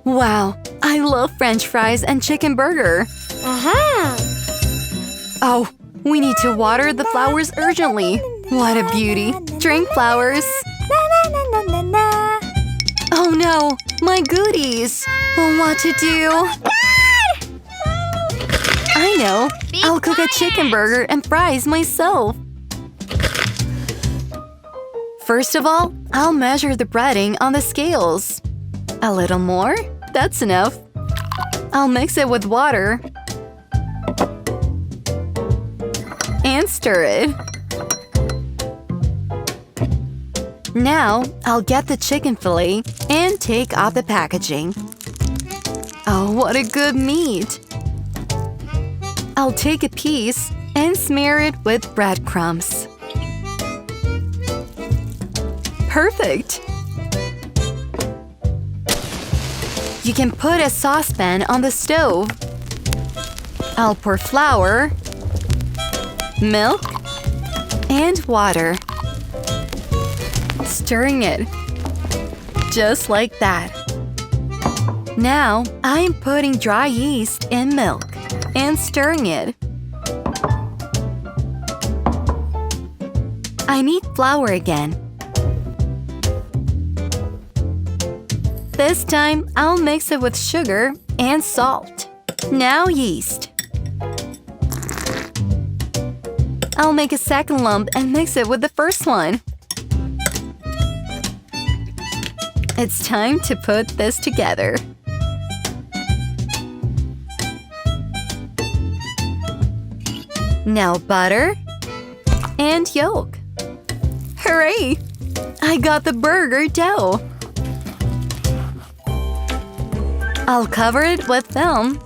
Wow, I love French fries and chicken burger. Oh, we need to water the flowers urgently. What a beauty. Drink flowers. Oh no, my goodies. What to do? I know. I'll cook a chicken burger and fries myself. First of all, I'll measure the breading on the scales. A little more? That's enough. I'll mix it with water. And stir it. Now, I'll get the chicken fillet and take off the packaging. Oh, what a good meat! I'll take a piece and smear it with breadcrumbs. Perfect! You can put a saucepan on the stove. I'll pour flour, milk, and water. Stirring it. Just like that. Now, I'm putting dry yeast in milk and stirring it. I need flour again. This time, I'll mix it with sugar and salt. Now yeast. I'll make a second lump and mix it with the first one. It's time to put this together. Now butter and yolk. Hooray! I got the burger dough. I'll cover it with film.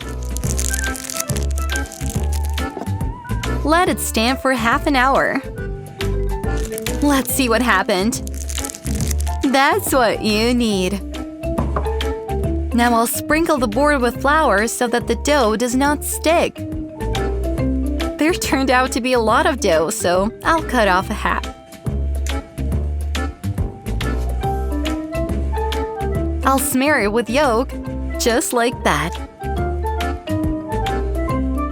Let it stand for half an hour. Let's see what happened. That's what you need. Now I'll sprinkle the board with flour so that the dough does not stick. There turned out to be a lot of dough, so I'll cut off a half. I'll smear it with yolk, just like that.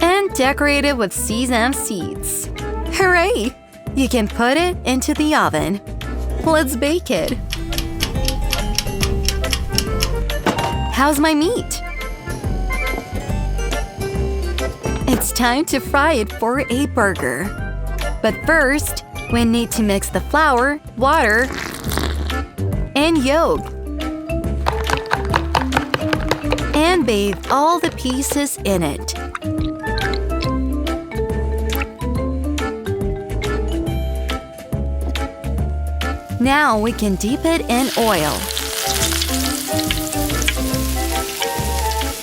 And decorate it with sesame seeds. Hooray! You can put it into the oven. Let's bake it. How's my meat? It's time to fry it for a burger. But first, we need to mix the flour, water, and yolk. And bathe all the pieces in it. Now we can dip it in oil.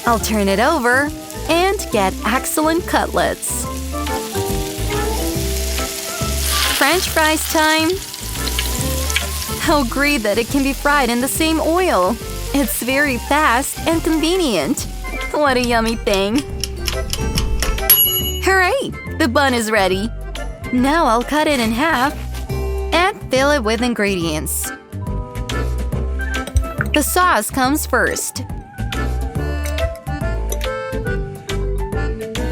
I'll turn it over and get excellent cutlets. French fries time! How great that it can be fried in the same oil! It's very fast and convenient. What a yummy thing! Hooray! The bun is ready. Now I'll cut it in half and fill it with ingredients. The sauce comes first.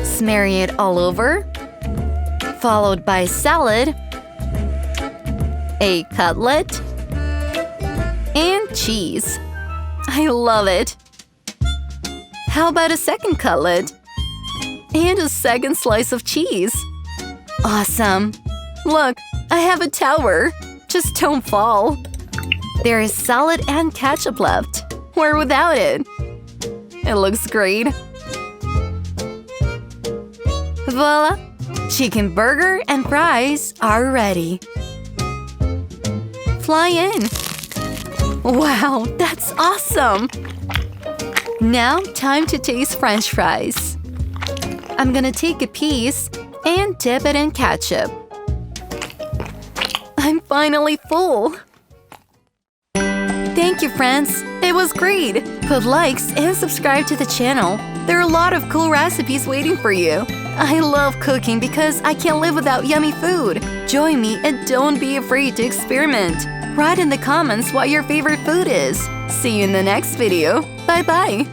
Smear it all over, followed by salad, a cutlet, and cheese. I love it! How about a second cutlet? And a second slice of cheese. Awesome! Look, I have a tower. Just don't fall. There is salad and ketchup left. Where without it? It looks great. Voila! Chicken burger and fries are ready. Fly in! Wow, that's awesome! Now, time to taste French fries. I'm gonna take a piece and dip it in ketchup. I'm finally full! Thank you, friends! It was great! Put likes and subscribe to the channel. There are a lot of cool recipes waiting for you. I love cooking because I can't live without yummy food. Join me and don't be afraid to experiment. Write in the comments what your favorite food is. See you in the next video. Bye-bye!